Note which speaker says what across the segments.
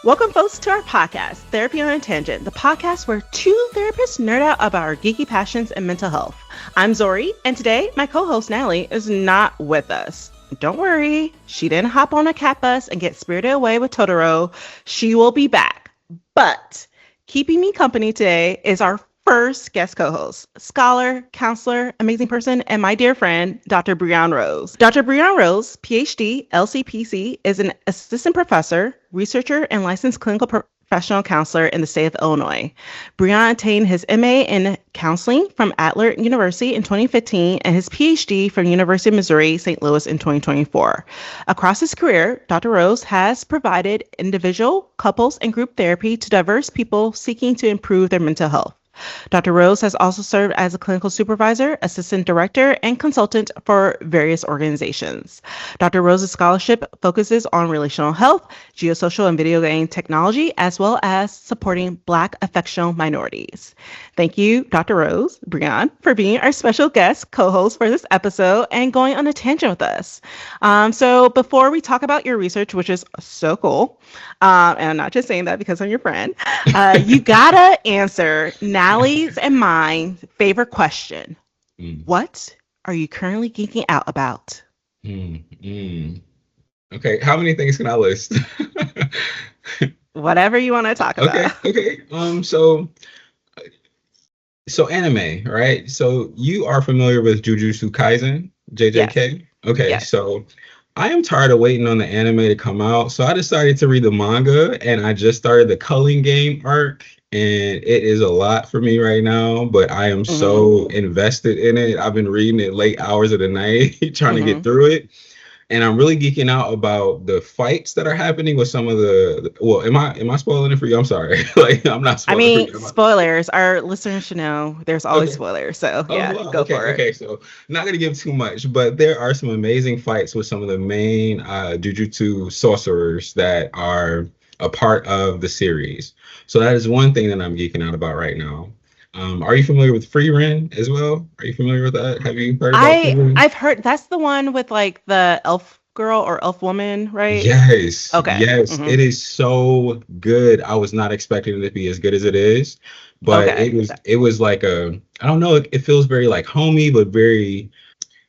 Speaker 1: Welcome, folks, to our podcast, Therapy on a Tangent, the podcast where two therapists nerd out about our geeky passions and mental health. I'm Zori, and today my co-host Natalie is not with us. Don't worry, she didn't hop on a cat bus and get spirited away with Totoro. She will be back. But keeping me company today is our first guest co-host, scholar, counselor, amazing person, and my dear friend, Dr. Breon Rose. Dr. Breon Rose, PhD, LCPC, is an assistant professor, researcher, and licensed clinical professional counselor in the state of Illinois. Breon attained his MA in counseling from Adler University in 2015 and his PhD from University of Missouri, St. Louis in 2024. Across his career, Dr. Rose has provided individual, couples, and group therapy to diverse people seeking to improve their mental health. Dr. Rose has also served as a clinical supervisor, assistant director, and consultant for various organizations. Dr. Rose's scholarship focuses on relational health, geosocial and video game technology, as well as supporting Black affectional minorities. Thank you, Dr. Rose, Breon, for being our special guest co-host for this episode and going on a tangent with us. So before we talk about your research, which is so cool, and I'm not just saying that because I'm your friend, you gotta answer Natalie's and mine favorite question. What are you currently geeking out about?
Speaker 2: Okay, how many things can I list?
Speaker 1: Whatever you want to talk about.
Speaker 2: Okay. So anime, right? So you are familiar with Jujutsu Kaisen, JJK?
Speaker 1: Yes.
Speaker 2: Okay,
Speaker 1: Yes.
Speaker 2: so I am tired of waiting on the anime to come out. So I decided to read the manga, and I just started the Culling Game arc, and it is a lot for me right now, but I am so invested in it. I've been reading it late hours of the night, trying to get through it. And I'm really geeking out about the fights that are happening with some of well, am I spoiling it for you? I'm sorry. Like, I'm not spoiling it for you.
Speaker 1: Spoilers. Our listeners should know there's always spoilers. So
Speaker 2: Wow.
Speaker 1: Go for it.
Speaker 2: Okay, so not gonna give too much, but there are some amazing fights with some of the main Jujutsu sorcerers that are a part of the series. So that is one thing that I'm geeking out about right now. Are you familiar with Frieren as well? Are you familiar with that? Have you heard about Frieren?
Speaker 1: I've heard that's the one with like the elf girl or elf woman, right?
Speaker 2: Yes.
Speaker 1: Okay.
Speaker 2: Yes. It is so good. I was not expecting it to be as good as it is, but it was like I don't know, it feels very like homey, but very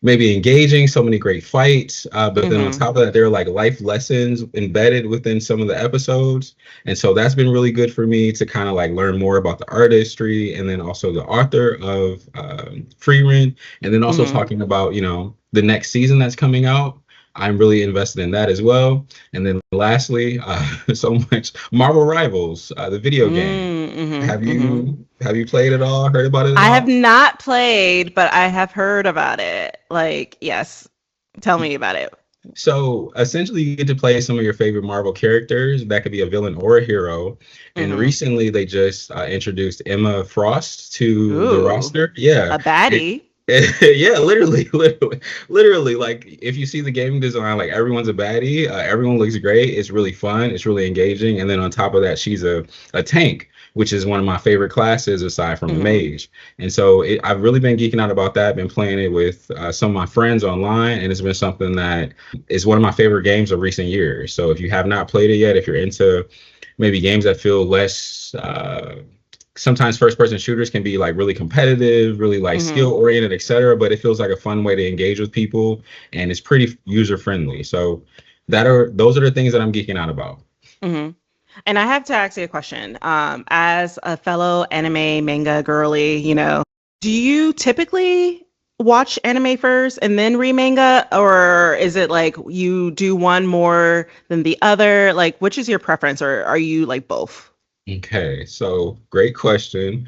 Speaker 2: maybe engaging. So many great fights, but then on top of that, there are like life lessons embedded within some of the episodes, and so that's been really good for me to kind of like learn more about the artistry, and then also the author of Frieren, and then also talking about the next season that's coming out. I'm really invested in that as well. And then lastly, so much Marvel Rivals, the video game. Have you played it all? Heard about it at all?
Speaker 1: I have not played, but I have heard about it. Like, yes. Tell me about it.
Speaker 2: So essentially, you get to play some of your favorite Marvel characters. That could be a villain or a hero. And recently, they just introduced Emma Frost to the roster. Yeah.
Speaker 1: A baddie.
Speaker 2: Yeah, literally. Like, if you see the game design, like, everyone's a baddie. Everyone looks great. It's really fun. It's really engaging. And then on top of that, she's a tank, which is one of my favorite classes aside from a mage. And so I've really been geeking out about that. Been playing it with some of my friends online, and it's been something that is one of my favorite games of recent years. So if you have not played it yet, if you're into maybe games that feel less sometimes first-person shooters can be like really competitive, really like skill-oriented, etc. But it feels like a fun way to engage with people, and it's pretty user-friendly. So those are the things that I'm geeking out about.
Speaker 1: And I have to ask you a question. As a fellow anime manga girly, do you typically watch anime first and then read manga, or is it like you do one more than the other? Like, which is your preference, or are you like both?
Speaker 2: Okay, so great question.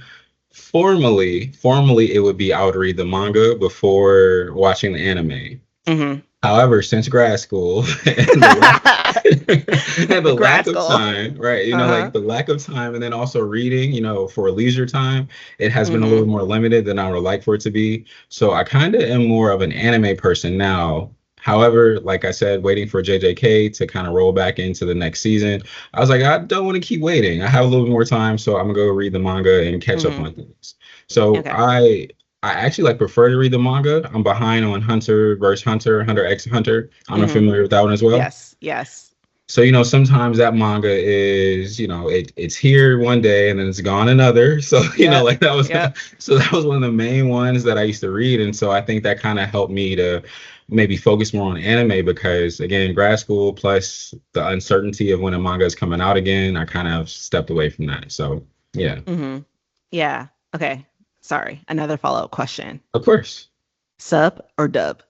Speaker 2: Formally, it would be I would read the manga before watching the anime. However, since grad school and the lack of time, right? Like the lack of time, and then also reading, for leisure time, it has been a little more limited than I would like for it to be. So I kind of am more of an anime person now. However, like I said, waiting for JJK to kind of roll back into the next season, I was like, I don't want to keep waiting. I have a little bit more time, so I'm gonna go read the manga and catch up on things. So I actually like prefer to read the manga. I'm behind on Hunter x Hunter. I'm familiar with that one as well.
Speaker 1: Yes.
Speaker 2: So, sometimes that manga is, it's here one day and then it's gone another. So,
Speaker 1: Yep.
Speaker 2: like that was,
Speaker 1: Yep.
Speaker 2: so that was one of the main ones that I used to read. And so I think that kind of helped me to maybe focus more on anime because, again, grad school plus the uncertainty of when a manga is coming out again, I kind of stepped away from that. So, yeah,
Speaker 1: Mm-hmm. Yeah. Okay. Sorry. Another follow-up question.
Speaker 2: of course.
Speaker 1: Sub or dub?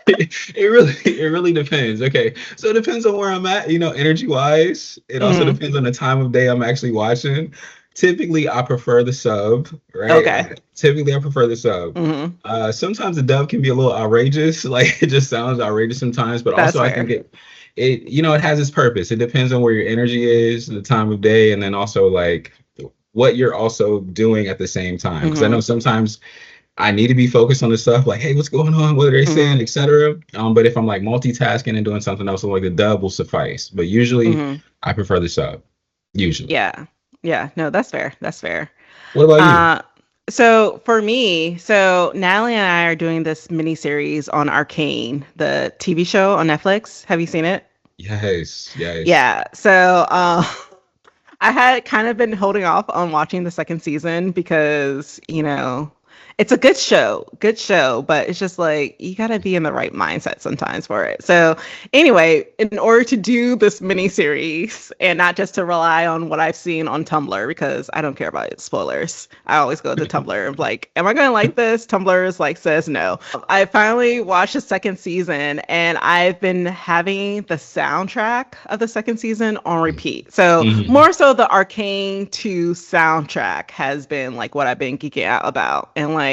Speaker 2: It really depends. Okay. So it depends on where I'm at, energy wise. It also
Speaker 1: Mm-hmm.
Speaker 2: depends on the time of day I'm actually watching. Typically I prefer the sub, right?
Speaker 1: Okay.
Speaker 2: Typically I prefer the sub.
Speaker 1: Mm-hmm.
Speaker 2: Sometimes the dub can be a little outrageous, like it just sounds outrageous sometimes, but
Speaker 1: That's
Speaker 2: also I think
Speaker 1: fair.
Speaker 2: it has its purpose. It depends on where your energy is, the time of day, and then also like what you're also doing at the same time. Because I
Speaker 1: Mm-hmm.
Speaker 2: know sometimes I need to be focused on the stuff like, hey, what's going on? What are they
Speaker 1: Mm-hmm.
Speaker 2: saying, etc. But if I'm like multitasking and doing something else, like the dub will suffice. But usually,
Speaker 1: Mm-hmm.
Speaker 2: I prefer the sub. Usually.
Speaker 1: Yeah. Yeah. No, that's fair. That's fair.
Speaker 2: What about you?
Speaker 1: Uh, so for me, Natalie and I are doing this mini series on Arcane, the TV show on Netflix. Have you seen it?
Speaker 2: Yes, yes.
Speaker 1: Yeah. So I had kind of been holding off on watching the second season because, it's a good show, but it's just like you got to be in the right mindset sometimes for it. So, anyway, in order to do this mini series and not just to rely on what I've seen on Tumblr, because I don't care about spoilers, I always go to Tumblr and like, am I going to like this? Tumblr is like, says no. I finally watched the second season and I've been having the soundtrack of the second season on repeat. So,
Speaker 2: Mhm.
Speaker 1: more so the Arcane 2 soundtrack has been like what I've been geeking out about. And like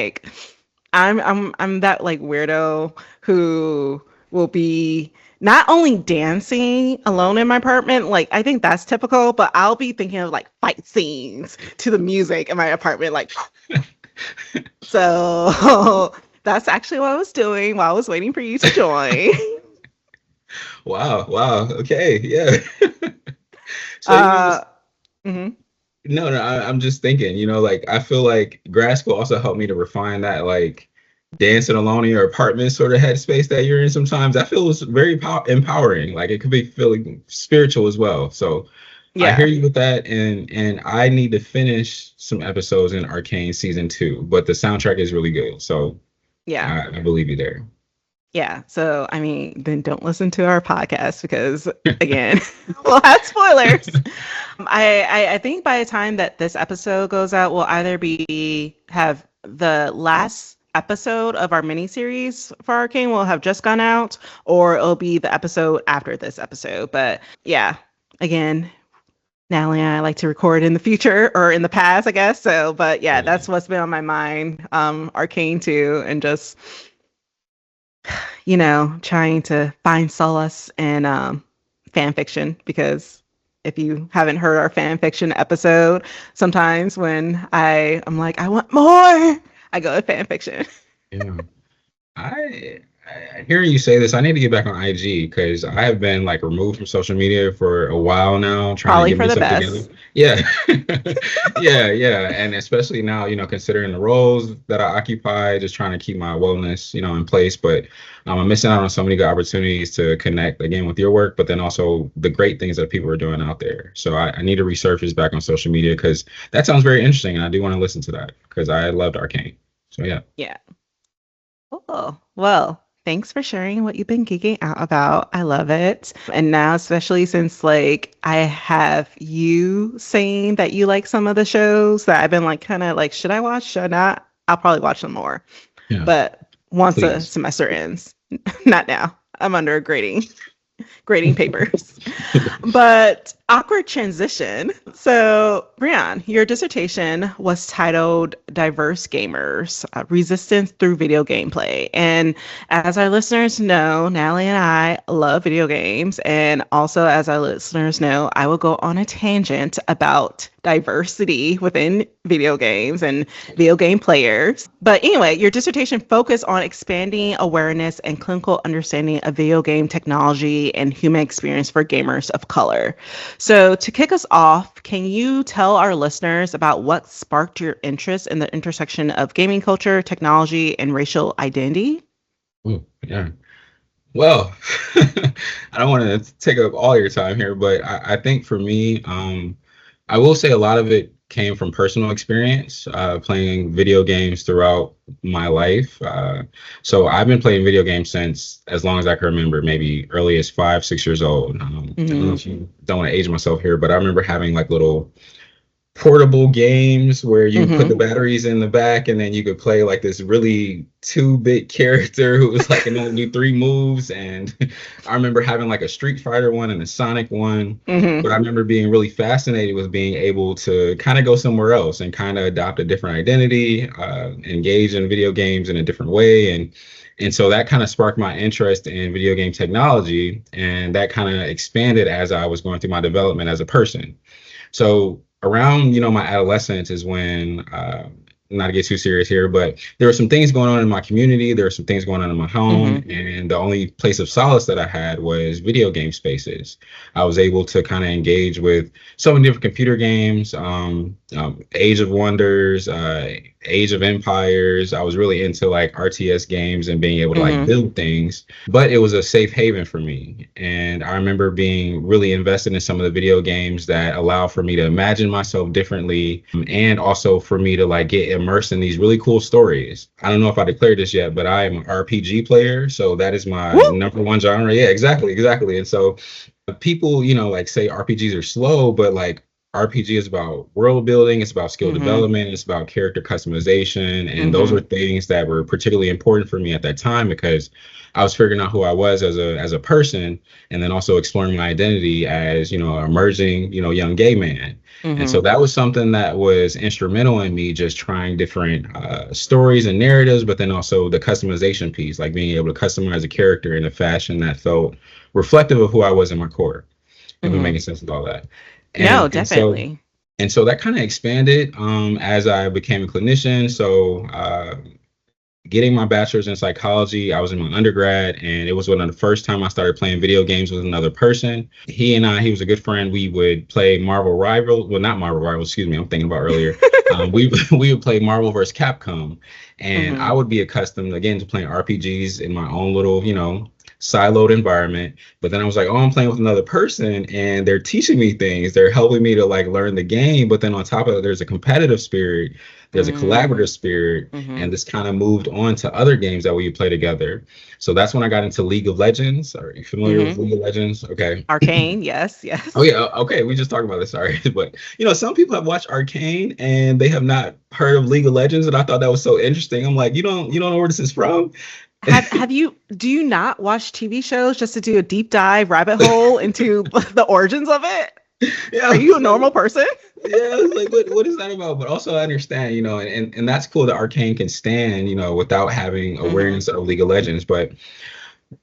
Speaker 1: I'm that like weirdo who will be not only dancing alone in my apartment, like I think that's typical, but I'll be thinking of like fight scenes to the music in my apartment, like so that's actually what I was doing while I was waiting for you to join.
Speaker 2: Wow, wow. Okay, yeah. So
Speaker 1: uh mhm.
Speaker 2: no, no. I'm just thinking. Like I feel like grad school also helped me to refine that, like dancing alone in your apartment sort of headspace that you're in. Sometimes I feel it's very empowering. Like it could be feeling spiritual as well. So I hear
Speaker 1: Yeah.
Speaker 2: you with that, and I need to finish some episodes in Arcane season 2, but the soundtrack is really good. So
Speaker 1: Yeah.
Speaker 2: I believe you there.
Speaker 1: Yeah. So, I mean, then don't listen to our podcast because, again, we'll have spoilers. I think by the time that this episode goes out, we'll either be have the last episode of our miniseries for Arcane will have just gone out, or it'll be the episode after this episode. But yeah, again, Natalie and I like to record in the future or in the past, I guess. So, but yeah,
Speaker 2: Yeah.
Speaker 1: that's what's been on my mind. Arcane 2 and just trying to find solace in fan fiction because if you haven't heard our fan fiction episode, sometimes when I'm like, I want more, I go to fan fiction.
Speaker 2: Yeah. I, hearing you say this, I need to get back on IG because I have been like removed from social media for a while now, trying to
Speaker 1: Probably
Speaker 2: get
Speaker 1: for the
Speaker 2: myself together.
Speaker 1: best.
Speaker 2: Yeah, yeah, and especially now, considering the roles that I occupy, just trying to keep my wellness, in place. But I'm missing out on so many good opportunities to connect again with your work, but then also the great things that people are doing out there. So I need to resurface back on social media because that sounds very interesting, and I do want to listen to that because I loved Arcane. So yeah.
Speaker 1: Yeah. Cool. Well, thanks for sharing what you've been geeking out about. I love it. And now, especially since like I have you saying that you like some of the shows that I've been like kind of like, should I watch? Should I not? I'll probably watch them more.
Speaker 2: Yeah,
Speaker 1: But once the
Speaker 2: please.
Speaker 1: semester ends, not now. I'm under grading papers. But awkward transition. So, Breon, your dissertation was titled Diverse Gamers, Resistance Through Video Gameplay. And as our listeners know, Natalie and I love video games. And also, as our listeners know, I will go on a tangent about diversity within video games and video game players. But anyway, your dissertation focused on expanding awareness and clinical understanding of video game technology and human experience for gamers of color. So, to kick us off, can you tell our listeners about what sparked your interest in the intersection of gaming culture, technology, and racial identity?
Speaker 2: Ooh, yeah. Well, I don't want to take up all your time here, but I think for me, I will say a lot of it came from personal experience, playing video games throughout my life. So I've been playing video games since as long as I can remember, maybe early as 5, 6 years old. I don't know
Speaker 1: Hmm.
Speaker 2: if you don't want to age myself here, but I remember having like little portable games where you put the
Speaker 1: Hmm.
Speaker 2: batteries in the back and then you could play like this really 2-bit character who was like can only do 3 moves. And I remember having like a Street Fighter one and a Sonic one.
Speaker 1: Hmm.
Speaker 2: But I remember being really fascinated with being able to kind of go somewhere else and kind of adopt a different identity, engage in video games in a different way. And so that kind of sparked my interest in video game technology. And that kind of expanded as I was going through my development as a person. So around, my adolescence is when, not to get too serious here, but there were some things going on in my community. There were some things going on in my home,
Speaker 1: Hmm.
Speaker 2: and the only place of solace that I had was video game spaces. I was able to kind of engage with so many different computer games, Age of Wonders, Age of Empires. I was really into like RTS games and being able to like
Speaker 1: Hmm.
Speaker 2: build things, but it was a safe haven for me. And I remember being really invested in some of the video games that allow for me to imagine myself differently, and also for me to like get immersed in these really cool stories. I don't know if I declared this yet, but I am an RPG player. So that is my
Speaker 1: Woo!
Speaker 2: number one genre. Yeah, exactly. Exactly. And so people, like say RPGs are slow, but like RPG is about world building, it's about skill
Speaker 1: Hmm.
Speaker 2: development, it's about character customization. And those
Speaker 1: Hmm.
Speaker 2: were things that were particularly important for me at that time because I was figuring out who I was as a person, and then also exploring my identity as, an emerging, young gay man. And
Speaker 1: Hmm.
Speaker 2: so that was something that was instrumental in me just trying different stories and narratives, but then also the customization piece, like being able to customize a character in a fashion that felt reflective of who I was in my core, if I'm
Speaker 1: Hmm.
Speaker 2: making sense with all that.
Speaker 1: No,
Speaker 2: And so
Speaker 1: definitely.
Speaker 2: that kind of expanded as I became a clinician. So getting my bachelor's in psychology, I was in my undergrad, and it was one of the first time I started playing video games with another person. He was a good friend. We would play Marvel Rival, well, not Marvel Rival, excuse me, I'm thinking about earlier. We we would play Marvel versus Capcom, and I
Speaker 1: Hmm.
Speaker 2: would be accustomed again to playing RPGs in my own little, siloed environment. But then I was like, oh, I'm playing with another person, and they're teaching me things. They're helping me to like learn the game. But then on top of it, there's a competitive spirit, there's a collaborative spirit,
Speaker 1: Hmm.
Speaker 2: and this kind of moved on to other games that we would play together. So that's when I got into League of Legends. Are you familiar with
Speaker 1: Hmm.
Speaker 2: League of Legends? Okay.
Speaker 1: Arcane, yes,
Speaker 2: Oh
Speaker 1: yes.
Speaker 2: yeah, okay. We just talked about this. Sorry, but some people have watched Arcane and they have not heard of League of Legends, and I thought that was so interesting. I'm like, you don't know where this is from?
Speaker 1: Have you do you not watch TV shows just to do a deep dive rabbit hole into the origins of it?
Speaker 2: Yeah,
Speaker 1: Are
Speaker 2: I
Speaker 1: you
Speaker 2: was
Speaker 1: a
Speaker 2: like,
Speaker 1: normal person?
Speaker 2: yeah, I was like, what is that about? But also I understand, and that's cool that Arcane can stand, without having
Speaker 1: Hmm.
Speaker 2: awareness of League of Legends. But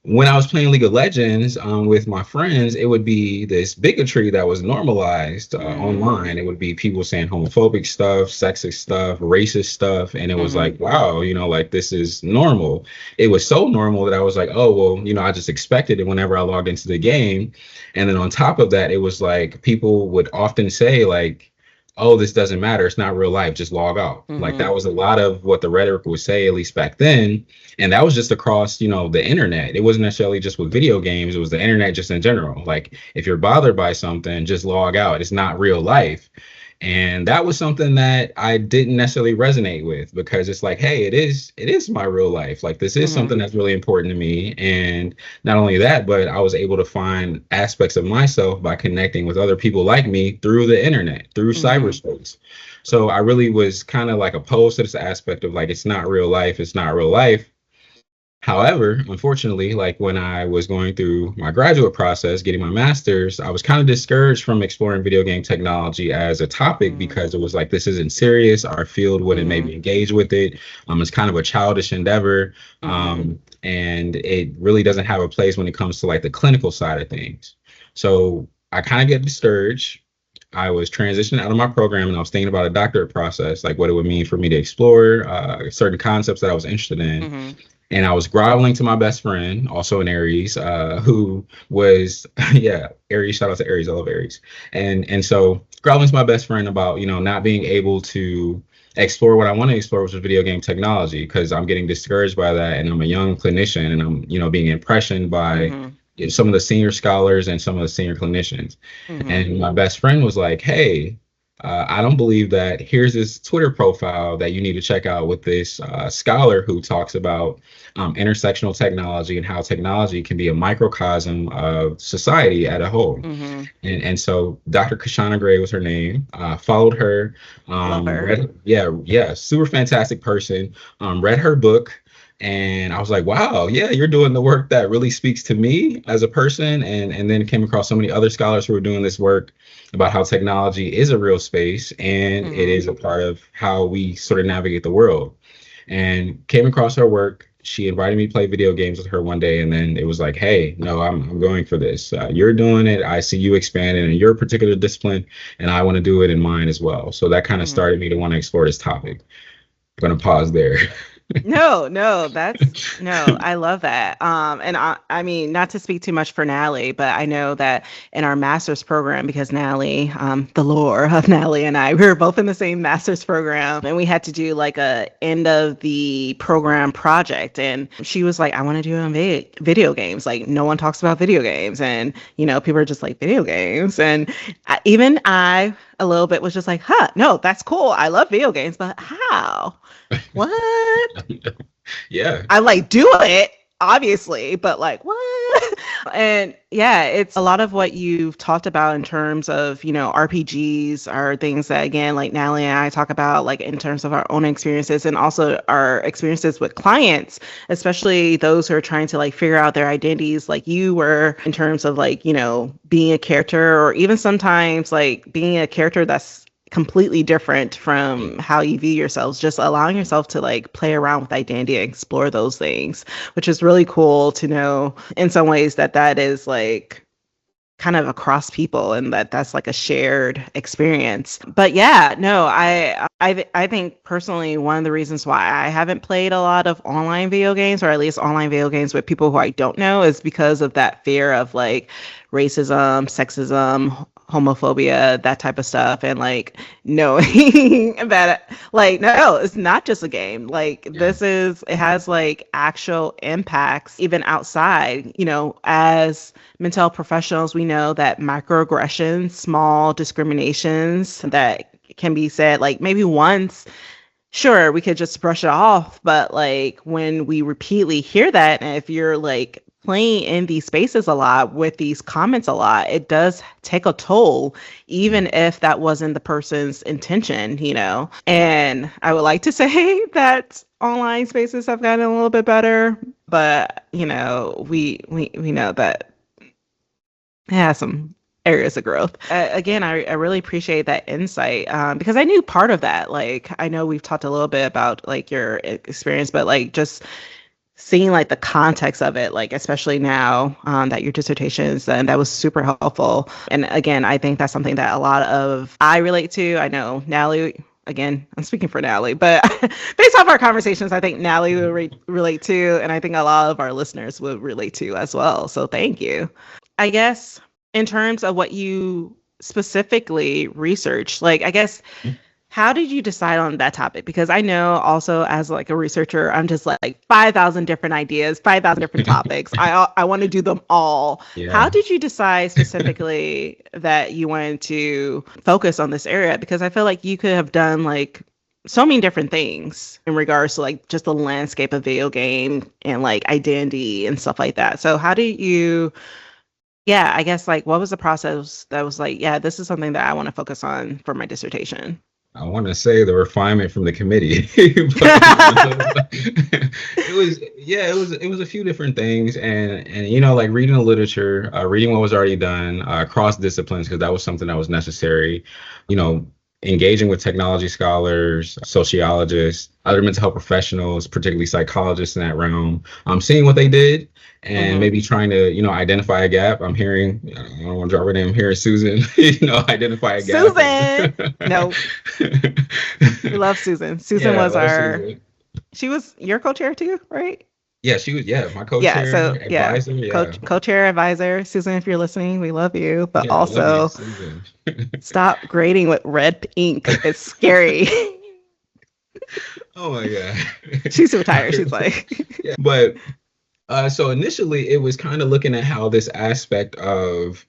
Speaker 2: when I was playing League of Legends with my friends, it would be this bigotry that was normalized
Speaker 1: Mm.
Speaker 2: online. It would be people saying homophobic stuff, sexist stuff, racist stuff. And it was
Speaker 1: Hmm.
Speaker 2: like, wow, like this is normal. It was so normal that I was like, oh, well, I just expected it whenever I logged into the game. And then on top of that, it was like people would often say, like, oh, this doesn't matter. It's not real life. Just log out. Like
Speaker 1: Hmm.
Speaker 2: that was a lot of what the rhetoric would say, at least back then. And that was just across, the internet. It wasn't necessarily just with video games. It was the internet just in general. Like if you're bothered by something, just log out. It's not real life. And that was something that I didn't necessarily resonate with because it's like, hey, it is my real life. Like this is
Speaker 1: Hmm.
Speaker 2: something that's really important to me. And not only that, but I was able to find aspects of myself by connecting with other people like me through the internet, through
Speaker 1: Hmm.
Speaker 2: cyberspace. So I really was kind of like opposed to this aspect of like it's not real life, it's not real life. However, unfortunately, like when I was going through my graduate process, getting my master's, I was kind of discouraged from exploring video game technology as a topic
Speaker 1: Hmm.
Speaker 2: because it was like, this isn't serious. Our field wouldn't
Speaker 1: Hmm.
Speaker 2: maybe engage with it. It's kind of a childish endeavor.
Speaker 1: Hmm.
Speaker 2: And it really doesn't have a place when it comes to like the clinical side of things. So I kind of get discouraged. I was transitioning out of my program and I was thinking about a doctorate process, like what it would mean for me to explore certain concepts that I was interested in.
Speaker 1: Hmm.
Speaker 2: And I was groveling to my best friend, also an Aries, who was, yeah, Aries. Shout out to Aries. I love Aries. And so groveling to my best friend about, not being able to explore what I want to explore, which is video game technology, because I'm getting discouraged by that, and I'm a young clinician, and I'm, being impressioned by some of the senior scholars and some of the senior clinicians. And my best friend was like, hey, I don't believe that. Here's this Twitter profile that you need to check out with this scholar who talks about intersectional technology and how technology can be a microcosm of society at a whole. And so Dr. Kashana Gray was her name. Followed her.
Speaker 1: Love her.
Speaker 2: Yeah, super fantastic person. Read her book. And I was like, wow, yeah, you're doing the work that really speaks to me as a person. And then came across so many other scholars who were doing this work about how technology is a real space and it is a part of how we sort of navigate the world. And came across her work. She invited me to play video games with her one day. And then it was like, hey, no, I'm going for this. You're doing it. I see you expanding in your particular discipline, and I want to do it in mine as well. So that kind of started me to want to explore this topic. I'm going to pause there.
Speaker 1: No, I love that. And I mean, not to speak too much for Natalie, but I know that in our master's program, because Natalie, the lore of Natalie and I, we were both in the same master's program, and we had to do like a end of the program project. And she was like, I want to do it on video games. Like, no one talks about video games. And, people are just like, video games. And I a little bit was just like, no, that's cool. I love video games, but how? What?
Speaker 2: Yeah.
Speaker 1: I like do it, obviously, but like what? And yeah, it's a lot of what you've talked about in terms of, RPGs are things that, again, like Natalie and I talk about, like in terms of our own experiences and also our experiences with clients, especially those who are trying to like figure out their identities, like you were, in terms of like, being a character, or even sometimes like being a character that's completely different from how you view yourselves, just allowing yourself to like play around with identity and explore those things, which is really cool to know in some ways that is like kind of across people, and that's like a shared experience. But yeah, no, I think personally one of the reasons why I haven't played a lot of online video games, or at least online video games with people who I don't know, is because of that fear of like racism, sexism, homophobia, that type of stuff. And like knowing that like, no, it's not just a game. Like it has like actual impacts even outside, as mental health professionals. We know that microaggressions, small discriminations that can be said like maybe once, sure, we could just brush it off. But like when we repeatedly hear that, and if you're like playing in these spaces a lot with these comments a lot, it does take a toll, even if that wasn't the person's intention, And I would like to say that online spaces have gotten a little bit better, but we know that it has some areas of growth. Again, I really appreciate that insight, because I knew part of that. Like, I know we've talked a little bit about like your experience, but like just seeing like the context of it, like especially now that your dissertation is done, that was super helpful. And again, I think that's something that a lot of I relate to. I know Natalie, again, I'm speaking for Natalie, but based off our conversations, I think Natalie would relate to, and I think a lot of our listeners would relate to as well. So thank you. I guess in terms of what you specifically researched, like, I guess, how did you decide on that topic? Because I know also as like a researcher, I'm just like 5,000 different ideas, 5,000 different topics. I want to do them all. Yeah. How did you decide specifically that you wanted to focus on this area? Because I feel like you could have done like so many different things in regards to like just the landscape of video game and like identity and stuff like that. So how did you, I guess, like, what was the process that was like, this is something that I want to focus on for my dissertation?
Speaker 2: I want to say the refinement from the committee. It was a few different things, and like reading the literature, reading what was already done, cross disciplines, because that was something that was necessary. Engaging with technology scholars, sociologists, other mental health professionals, particularly psychologists in that realm, seeing what they did, and maybe trying to, identify a gap. I'm hearing, I don't want to drop her name, I'm hearing Susan, identify a gap.
Speaker 1: Susan! No. We love Susan. Susan was Susan. She was your co-chair too, right?
Speaker 2: Yeah, she was. Yeah, my
Speaker 1: Yeah,
Speaker 2: co-chair,
Speaker 1: so yeah,
Speaker 2: advisor. Yeah,
Speaker 1: co-chair advisor, Susan, if you're listening, we love you, but
Speaker 2: yeah, I love you,
Speaker 1: also
Speaker 2: Susan.
Speaker 1: stop grading with red ink. It's scary.
Speaker 2: Oh my God.
Speaker 1: She's retired. She's like,
Speaker 2: Yeah, but so initially it was kind of looking at how this aspect of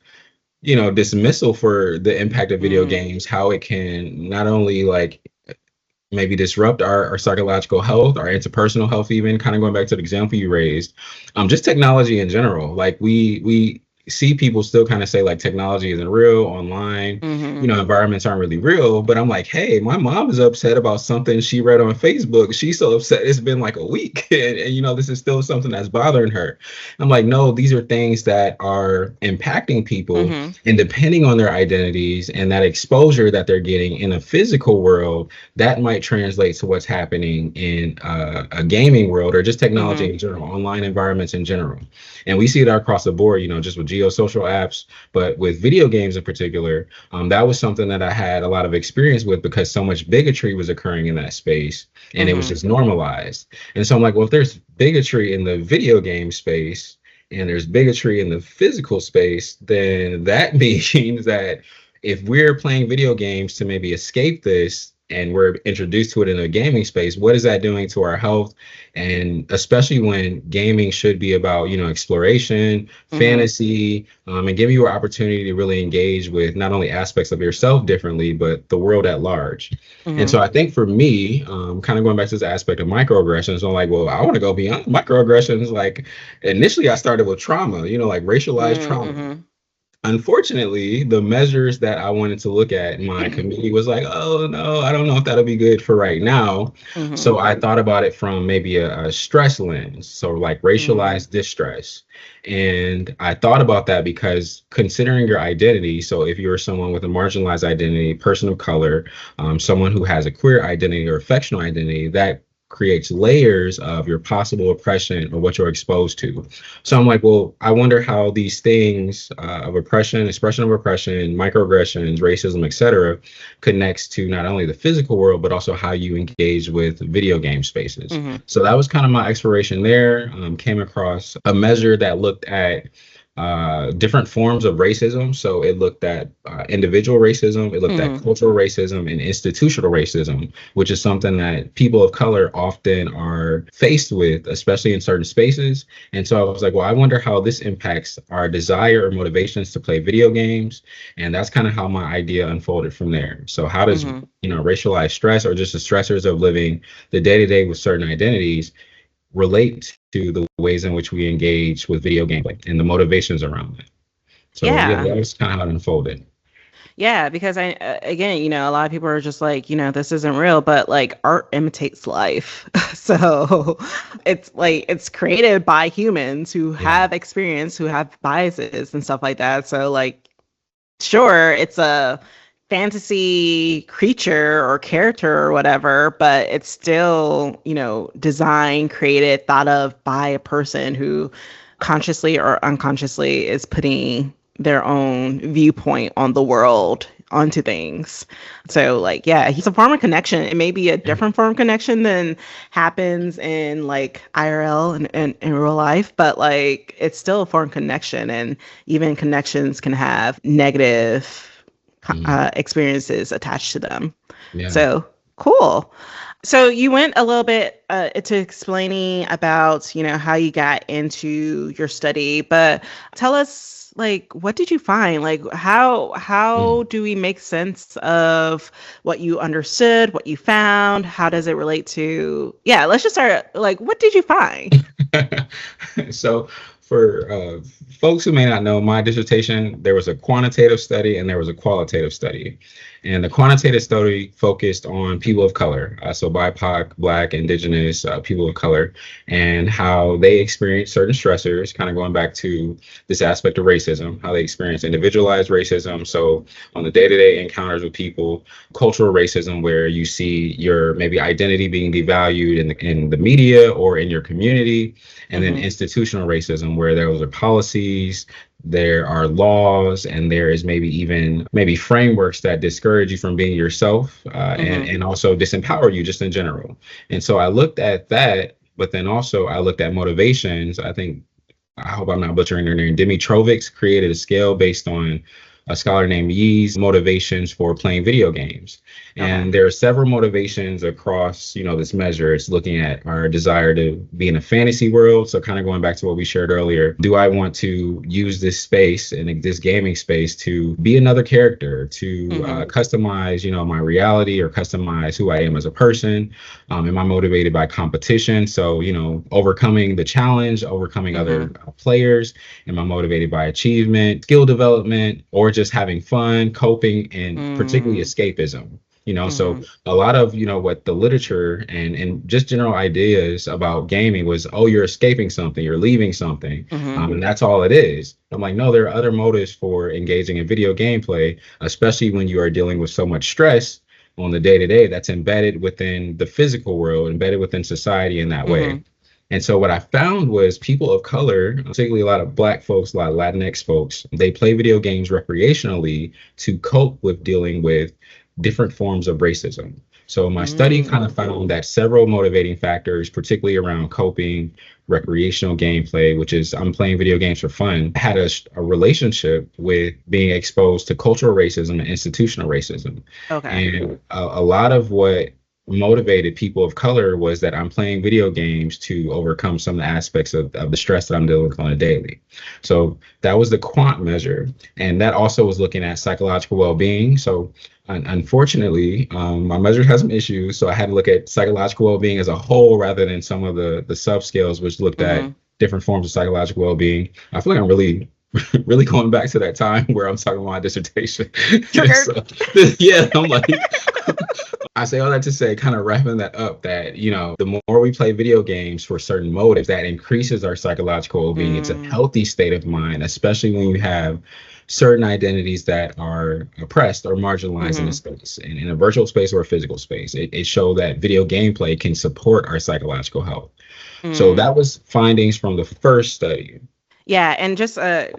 Speaker 2: dismissal for the impact of video
Speaker 1: mm,
Speaker 2: games, how it can not only like maybe disrupt our psychological health, our interpersonal health, even kind of going back to the example you raised, just technology in general. Like we see people still kind of say like technology isn't real online,
Speaker 1: mm-hmm,
Speaker 2: environments aren't really real. But I'm like, hey, my mom is upset about something she read on Facebook. She's so upset it's been like a week, and this is still something that's bothering her. I'm like, no, these are things that are impacting people,
Speaker 1: mm-hmm,
Speaker 2: and depending on their identities and that exposure that they're getting in a physical world, that might translate to what's happening in a gaming world or just technology
Speaker 1: mm-hmm,
Speaker 2: in general, online environments in general. And we see it across the board, just with geosocial apps, but with video games in particular. That was something that I had a lot of experience with because so much bigotry was occurring in that space and it was
Speaker 1: mm-hmm,
Speaker 2: just normalized. And so I'm like, well, if there's bigotry in the video game space and there's bigotry in the physical space, then that means that if we're playing video games to maybe escape this and we're introduced to it in a gaming space, what is that doing to our health? And especially when gaming should be about, exploration,
Speaker 1: mm-hmm,
Speaker 2: fantasy, and giving you an opportunity to really engage with not only aspects of yourself differently, but the world at large. And
Speaker 1: mm-hmm,
Speaker 2: so I think for me, kind of going back to this aspect of microaggressions, I'm like, well, I want to go beyond microaggressions. Like initially I started with trauma, like racialized trauma.
Speaker 1: mm-hmm,
Speaker 2: Unfortunately, the measures that I wanted to look at, my committee was like, oh, no, I don't know if that'll be good for right now.
Speaker 1: mm-hmm,
Speaker 2: So I thought about it from maybe a stress lens, so like
Speaker 1: mm-hmm,
Speaker 2: racialized distress. And I thought about that because considering your identity, so if you're someone with a marginalized identity, person of color, someone who has a queer identity or affectional identity, that creates layers of your possible oppression or what you're exposed to. So I'm like, well, I wonder how these things of oppression, expression of oppression, microaggressions, racism, etc., connects to not only the physical world, but also how you engage with video game spaces.
Speaker 1: mm-hmm,
Speaker 2: So that was kind of my exploration there. Came across a measure that looked at different forms of racism. So it looked at individual racism, it looked at
Speaker 1: mm-hmm,
Speaker 2: cultural racism, and institutional racism, which is something that people of color often are faced with, especially in certain spaces. And so I was like, well, I wonder how this impacts our desire or motivations to play video games. And that's kind of how my idea unfolded from there. So how does
Speaker 1: mm-hmm.
Speaker 2: racialized stress or just the stressors of living the day-to-day with certain identities relate to the ways in which we engage with video gameplay and the motivations around it. So yeah,
Speaker 1: Yeah.
Speaker 2: that was kind of how it unfolded.
Speaker 1: Yeah, because again, a lot of people are just like, this isn't real, but like art imitates life. So it's like it's created by humans who
Speaker 2: Yeah.
Speaker 1: have experience, who have biases and stuff like that. So like, sure, it's a fantasy creature or character or whatever, but it's still, designed, created, thought of by a person who consciously or unconsciously is putting their own viewpoint on the world onto things. So like, yeah, he's a form of connection. It may be a
Speaker 2: Yeah.
Speaker 1: different form of connection than happens in like IRL and in real life, but like it's still a form of connection, and even connections can have negative
Speaker 2: Mhm.
Speaker 1: experiences attached to them.
Speaker 2: Yeah.
Speaker 1: So cool. So you went a little bit into explaining about, how you got into your study, but tell us, like, what did you find? Like, how
Speaker 2: Mm.
Speaker 1: do we make sense of what you understood, what you found? How does it relate to? Yeah, let's just start. Like, what did you find?
Speaker 2: So for folks who may not know, my dissertation, there was a quantitative study and there was a qualitative study. And the quantitative study focused on people of color, so BIPOC, Black, Indigenous people of color, and how they experience certain stressors, kind of going back to this aspect of racism, how they experience individualized racism. So on the day-to-day encounters with people, cultural racism, where you see your maybe identity being devalued in the media or in your community, and then
Speaker 1: Mm-hmm.
Speaker 2: institutional racism, where there are policies, there are laws, and there is maybe frameworks that discourage you from being yourself,
Speaker 1: Mm-hmm.
Speaker 2: and also disempower you just in general. And so I looked at that But then also I looked at motivations. I hope I'm not butchering her name. Demi Trovics created a scale based on a scholar named Yee's motivations for playing video games.
Speaker 1: Okay.
Speaker 2: And there are several motivations across, this measure. It's looking at our desire to be in a fantasy world. So kind of going back to what we shared earlier, do I want to use this space and this gaming space to be another character, to customize, my reality or customize who I am as a person? Am I motivated by competition? So, overcoming the challenge, overcoming other players. Am I motivated by achievement, skill development, or just having fun, coping, and particularly escapism? So a lot of, what the literature and just general ideas about gaming was, oh, you're escaping something, you're leaving something. And that's all it is. I'm like, no, there are other motives for engaging in video gameplay, especially when you are dealing with so much stress on the day-to-day that's embedded within the physical world, embedded within society in that way. And so what I found was people of color, particularly a lot of Black folks, a lot of Latinx folks, they play video games recreationally to cope with dealing with different forms of racism. So my study kind of found that several motivating factors, particularly around coping, recreational gameplay, which is I'm playing video games for fun, had a relationship with being exposed to cultural racism and institutional racism.
Speaker 1: Okay.
Speaker 2: And a lot of what motivated people of color was that I'm playing video games to overcome some of the aspects of the stress that I'm dealing with on a daily. So that was the quant measure. And that also was looking at psychological well-being. So unfortunately, my measure has some issues. So I had to look at psychological well-being as a whole rather than some of the subscales, which looked at different forms of psychological well-being. I feel like I'm really going back to that time where I'm talking about my dissertation. So, yeah, I'm like, I say all that to say, kind of wrapping that up, that, the more we play video games for certain motives, that increases our psychological well-being. It's a healthy state of mind, especially when you have certain identities that are oppressed or marginalized in a space, in a virtual space or a physical space. It showed that video gameplay can support our psychological health. So that was findings from the first study.
Speaker 1: Yeah, and just a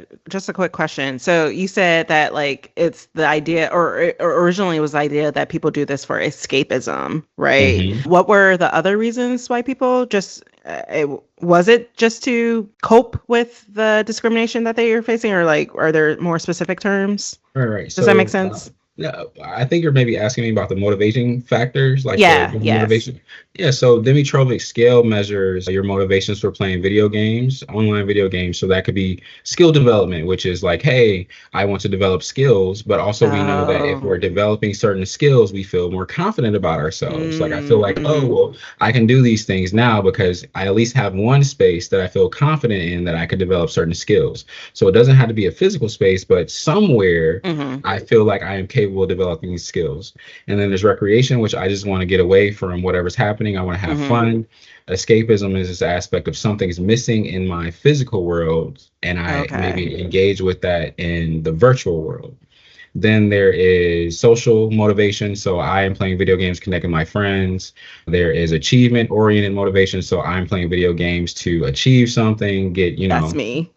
Speaker 1: quick question. So you said that it's the idea, or originally it was the idea that people do this for escapism, right? What were the other reasons why people just was it just to cope with the discrimination that they are facing, or are there more specific terms?
Speaker 2: Right.
Speaker 1: Does that make sense?
Speaker 2: Yeah, I think you're maybe asking me about the motivating factors, the
Speaker 1: yes.
Speaker 2: motivation. Yeah, so Demi Trovic scale measures your motivations for playing video games, online video games. So that could be skill development, which is like, hey, I want to develop skills, but also we know that if we're developing certain skills, we feel more confident about ourselves. Like I feel like, oh, well, I can do these things now because I at least have one space that I feel confident in that I could develop certain skills. So it doesn't have to be a physical space, but somewhere I feel like I am capable of developing these skills. And then there's recreation, which I just want to get away from whatever's happening. I want to have fun. Escapism is this aspect of something's missing in my physical world, and I maybe engage with that in the virtual world. Then there is social motivation. So I am playing video games, connecting my friends. There is achievement oriented motivation. So I'm playing video games to achieve something,
Speaker 1: That's me.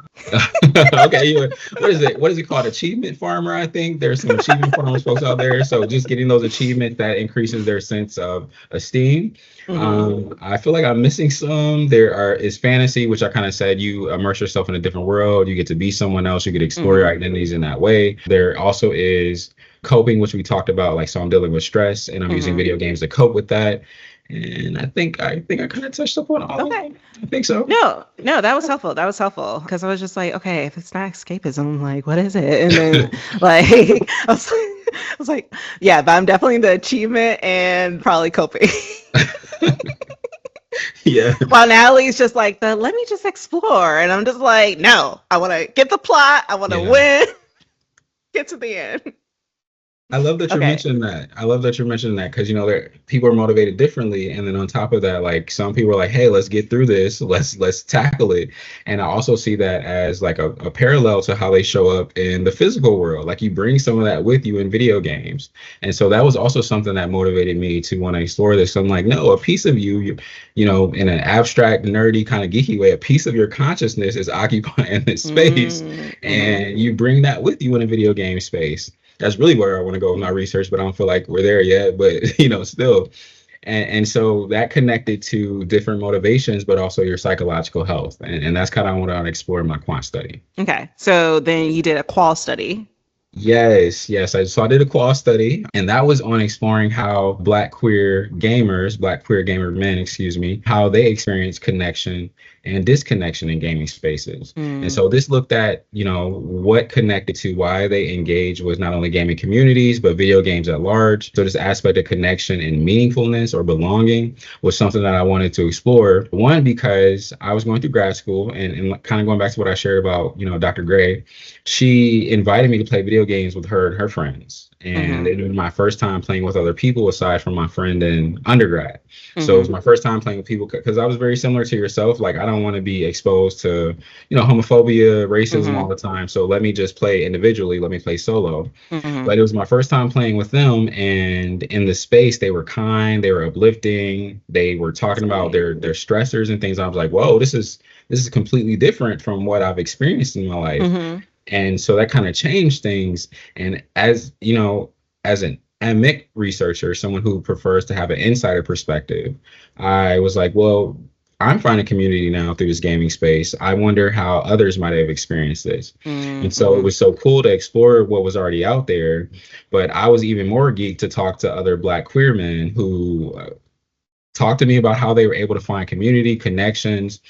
Speaker 2: Okay, what is it? What is it called? Achievement farmer, I think. There's some achievement farmers folks out there. So just getting those achievements that increases their sense of esteem. I feel like I'm missing some. Is fantasy, which I kind of said, you immerse yourself in a different world. You get to be someone else. You get to explore your identities in that way. There also is coping, which we talked about. So I'm dealing with stress and I'm using video games to cope with that. And I think I kind of touched upon all of them. I think so.
Speaker 1: No, that was helpful. Because I was just like, okay, if it's not escapism, what is it? And then I was like, yeah, but I'm definitely the achievement and probably coping.
Speaker 2: Yeah.
Speaker 1: While Natalie's just like let me just explore. And I'm just like, no, I want to get the plot. I want to win. Get to the end.
Speaker 2: I love that you're mentioning that. I love that you're mentioning that because, people are motivated differently. And then on top of that, some people are like, hey, let's get through this. Let's tackle it. And I also see that as a parallel to how they show up in the physical world. You bring some of that with you in video games. And so that was also something that motivated me to want to explore this. So I'm like, no, a piece of you, in an abstract, nerdy kind of geeky way, a piece of your consciousness is occupying this space. And you bring that with you in a video game space. That's really where I want to go with my research, but I don't feel like we're there yet. But, still. And so that connected to different motivations, but also your psychological health. And that's kind of what I want to explore in my quant study.
Speaker 1: Okay. So then you did a qual study.
Speaker 2: Yes. So I did a qual study, and that was on exploring how Black queer gamer men, excuse me, how they experience connection and disconnection in gaming spaces. And so this looked at, what connected to why they engage with not only gaming communities, but video games at large. So this aspect of connection and meaningfulness or belonging was something that I wanted to explore. One, because I was going through grad school and kind of going back to what I shared about, Dr. Gray, she invited me to play video games with her and her friends. And it was my first time playing with other people aside from my friend in undergrad. So it was my first time playing with people because I was very similar to yourself. Like, I don't want to be exposed to, homophobia, racism all the time. So let me just play individually. Let me play solo. But it was my first time playing with them. And in the space, they were kind, they were uplifting, they were talking about their stressors and things. I was like, whoa, this is completely different from what I've experienced in my life. And so that kind of changed things. And as as an amic researcher, someone who prefers to have an insider perspective, I was like, well, I'm finding community now through this gaming space. I wonder how others might have experienced this. And so it was so cool to explore what was already out there. But I was even more geeked to talk to other Black queer men who talked to me about how they were able to find community connections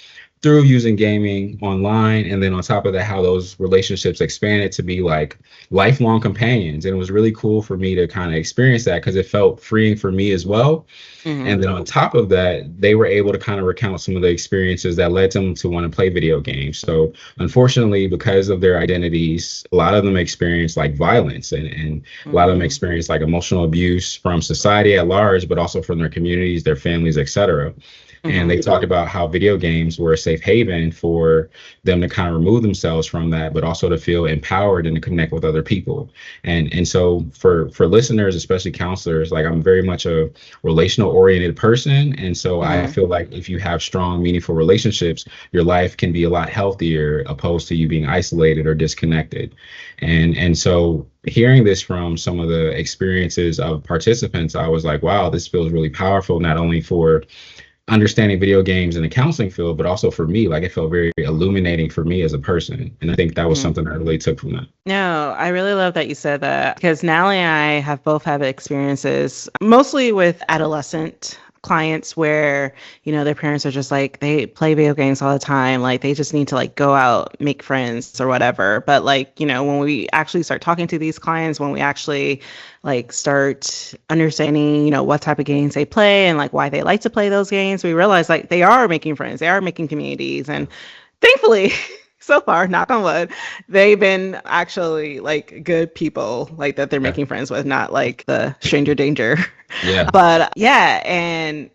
Speaker 2: through using gaming online, and then on top of that, how those relationships expanded to be like lifelong companions. And it was really cool for me to kind of experience that because it felt freeing for me as well. And then on top of that, they were able to kind of recount some of the experiences that led them to want to play video games. So unfortunately, because of their identities, a lot of them experienced like violence, and a lot of them experienced like emotional abuse from society at large, but also from their communities, their families, etc. And they talked about how video games were a safe haven for them to kind of remove themselves from that, but also to feel empowered and to connect with other people. And so for listeners, especially counselors, like, I'm very much a relational oriented person. And so I feel like if you have strong, meaningful relationships, your life can be a lot healthier opposed to you being isolated or disconnected. And so hearing this from some of the experiences of participants, I was like, wow, this feels really powerful, not only for understanding video games in the counseling field, but also for me. Like, it felt very illuminating for me as a person. And I think that was something I really took from that.
Speaker 1: No, I really love that you said that, because Natalie and I have both had experiences mostly with adolescent clients where, their parents are just like, they play video games all the time. Like, they just need to like go out, make friends or whatever. But like, when we actually start talking to these clients, when we actually like start understanding, what type of games they play and like why they like to play those games, we realize like they are making friends, they are making communities. And thankfully, so far, knock on wood, they've been actually like good people, like that they're making friends with, not like the stranger danger.
Speaker 2: Yeah.
Speaker 1: But yeah, and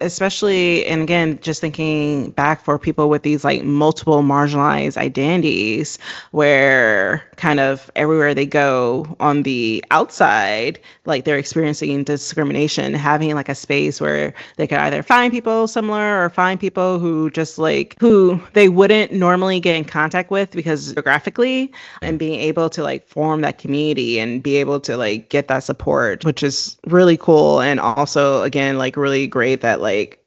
Speaker 1: especially, and again, just thinking back for people with these like multiple marginalized identities, where kind of everywhere they go on the outside, like they're experiencing discrimination, having like a space where they could either find people similar or find people who just like who they wouldn't normally get in contact with because geographically, and being able to like form that community and be able to like get that support, which is really cool. And also, again, like really great that like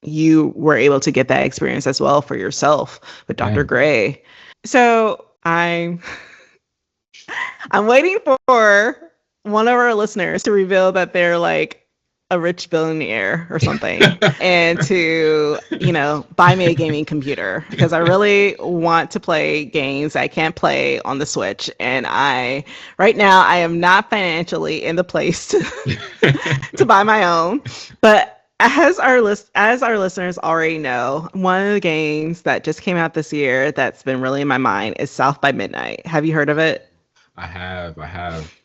Speaker 1: you were able to get that experience as well for yourself with Dr. Gray. So I'm waiting for one of our listeners to reveal that they're like a rich billionaire or something and to, buy me a gaming computer, because I really want to play games I can't play on the Switch. And right now I am not financially in the place to buy my own. But as our listeners already know, one of the games that just came out this year that's been really in my mind is South by Midnight. Have you heard of it?
Speaker 2: I have.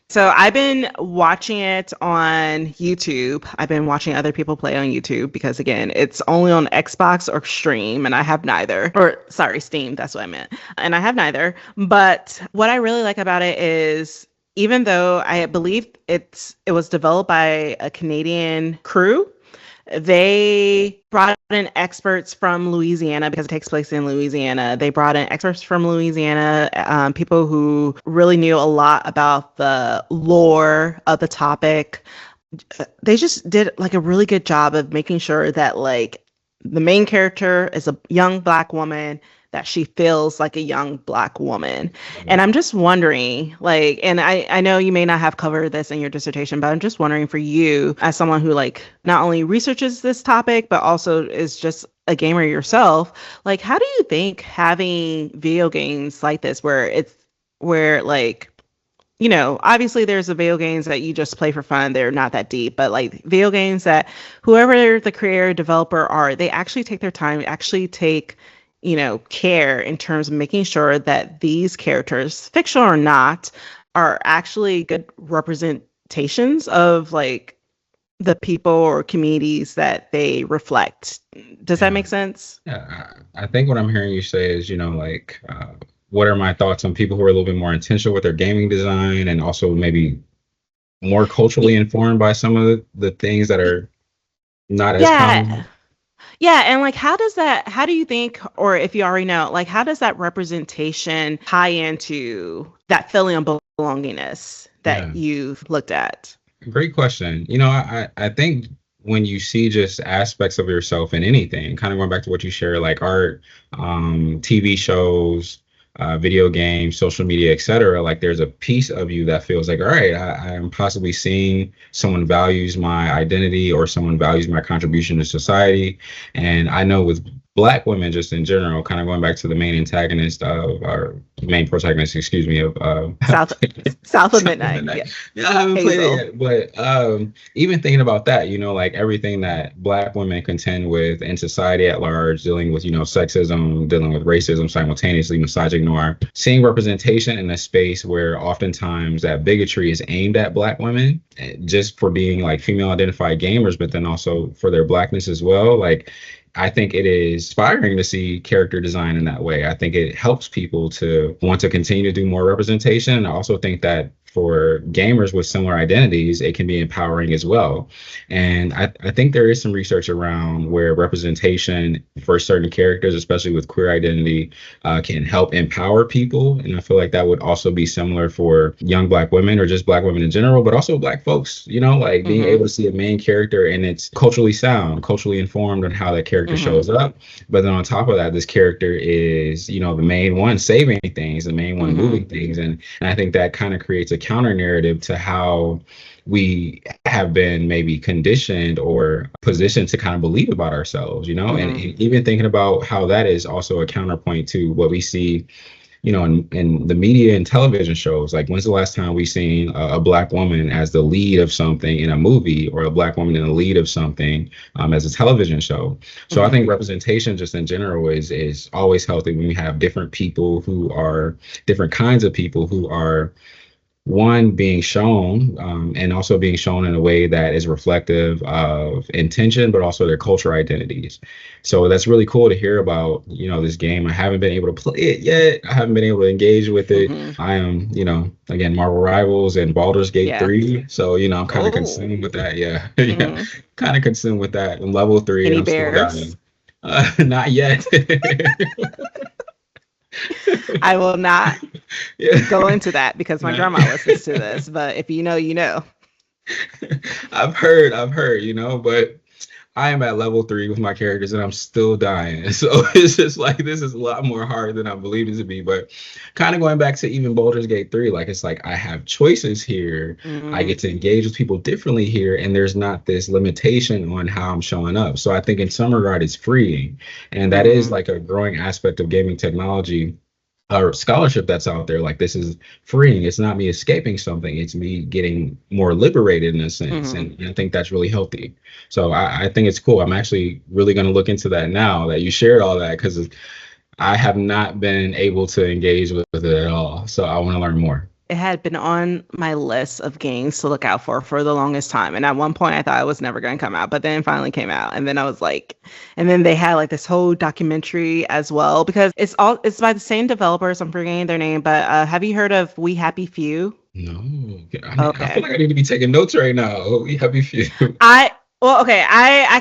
Speaker 1: So I've been watching it on YouTube. I've been watching other people play on YouTube because, again, it's only on Xbox or Stream, and I have neither. Or, sorry, Steam, that's what I meant. And I have neither. But what I really like about it is, even though I believe it was developed by a Canadian crew, they brought in experts from Louisiana because it takes place in Louisiana. They brought in experts from Louisiana, people who really knew a lot about the lore of the topic. they just did like a really good job of making sure that like the main character is a young Black woman, that she feels like a young Black woman. And I'm just wondering, like, and I know you may not have covered this in your dissertation, but I'm just wondering for you, as someone who like not only researches this topic, but also is just a gamer yourself, like, how do you think having video games like this, where like, obviously there's the video games that you just play for fun. They're not that deep, but like video games that whoever the creator, developer are, they actually take their time, actually take, care in terms of making sure that these characters, fictional or not, are actually good representations of like the people or communities that they reflect. Does that
Speaker 2: Yeah.
Speaker 1: make sense?
Speaker 2: Yeah, I think what I'm hearing you say is, like, what are my thoughts on people who are a little bit more intentional with their gaming design and also maybe more culturally informed by some of the things that are not as
Speaker 1: Yeah.
Speaker 2: common?
Speaker 1: Yeah, and like how do you think, or if you already know, like how does that representation tie into that feeling of belongingness
Speaker 2: Yeah,
Speaker 1: that you've looked at?
Speaker 2: great question. I think when you see just aspects of yourself in anything, kind of going back to what you share, like art, TV shows, video games, social media, etc., like there's a piece of you that feels like, all right, I am possibly seeing someone values my identity or someone values my contribution to society. And I know with Black women, just in general, kind of going back to the main antagonist of our main protagonist, excuse me, of
Speaker 1: South South of
Speaker 2: South of
Speaker 1: Midnight.
Speaker 2: Midnight.
Speaker 1: Yeah.
Speaker 2: Yeah, I haven't played it
Speaker 1: Hazel.
Speaker 2: yet, but even thinking about that, like everything that Black women contend with in society at large, dealing with, sexism, dealing with racism simultaneously, misogynoir, seeing representation in a space where oftentimes that bigotry is aimed at Black women, just for being like female identified gamers, but then also for their Blackness as well. Like, I think it is inspiring to see character design in that way. I think it helps people to want to continue to do more representation. I also think that for gamers with similar identities, it can be empowering as well. And I think there is some research around where representation for certain characters, especially with queer identity, can help empower people. And I feel like that would also be similar for young Black women or just Black women in general, but also Black folks, like being
Speaker 1: Mm-hmm.
Speaker 2: able to see a main character and it's culturally sound, culturally informed on how that character
Speaker 1: Mm-hmm.
Speaker 2: shows up. But then on top of that, this character is, the main one saving things, the main one
Speaker 1: Mm-hmm.
Speaker 2: moving things. And I think that kind of creates a counter narrative to how we have been maybe conditioned or positioned to kind of believe about ourselves, and
Speaker 1: Mm-hmm.
Speaker 2: even thinking about how that is also a counterpoint to what we see, in the media and television shows. Like, when's the last time we seen a Black woman as the lead of something in a movie, or a Black woman in the lead of something as a television show? So I
Speaker 1: Mm-hmm.
Speaker 2: think representation just in general is always healthy when we have different people who are different kinds of people who are one being shown, and also being shown in a way that is reflective of intention, but also their cultural identities. So that's really cool to hear about, this game. I haven't been able to play it yet. I haven't been able to engage with it.
Speaker 1: Mm-hmm.
Speaker 2: I am, again, Marvel Rivals and Baldur's Gate
Speaker 1: Yeah.
Speaker 2: 3. So, I'm kind of
Speaker 1: Oh.
Speaker 2: consumed with that. Yeah. Yeah.
Speaker 1: Mm-hmm.
Speaker 2: Kind of consumed with that. And level 3, and
Speaker 1: Any
Speaker 2: I'm still
Speaker 1: bears?
Speaker 2: dying. Not yet.
Speaker 1: I will not
Speaker 2: Yeah.
Speaker 1: go into that because my
Speaker 2: Not-
Speaker 1: grandma listens to this, but if you know, you know.
Speaker 2: I've heard, but I am at level 3 with my characters and I'm still dying. So it's just like this is a lot more hard than I believed it to be. But kind of going back to even Baldur's Gate 3, like it's like I have choices here. I
Speaker 1: Mm-hmm.
Speaker 2: get to engage with people differently here, and there's not this limitation on how I'm showing up. So I think in some regard it's freeing. And that is
Speaker 1: Mm-hmm.
Speaker 2: like a growing aspect of gaming technology or scholarship that's out there. Like, this is freeing. It's not me escaping something, it's me getting more liberated in a sense,
Speaker 1: Mm-hmm.
Speaker 2: and I think that's really healthy. So I think it's cool. I'm actually really going to look into that now that you shared all that, because I have not been able to engage with it at all, so I want to learn more.
Speaker 1: It had been on my list of games to look out for the longest time. And at one point I thought it was never going to come out, but then it finally came out. And then I was like, and then they had like this whole documentary as well, because it's by the same developers. I'm forgetting their name, but have you heard of We Happy Few?
Speaker 2: No, I feel
Speaker 1: Okay.
Speaker 2: like I need to be taking notes right now. Oh, we happy few.
Speaker 1: I Well, okay, I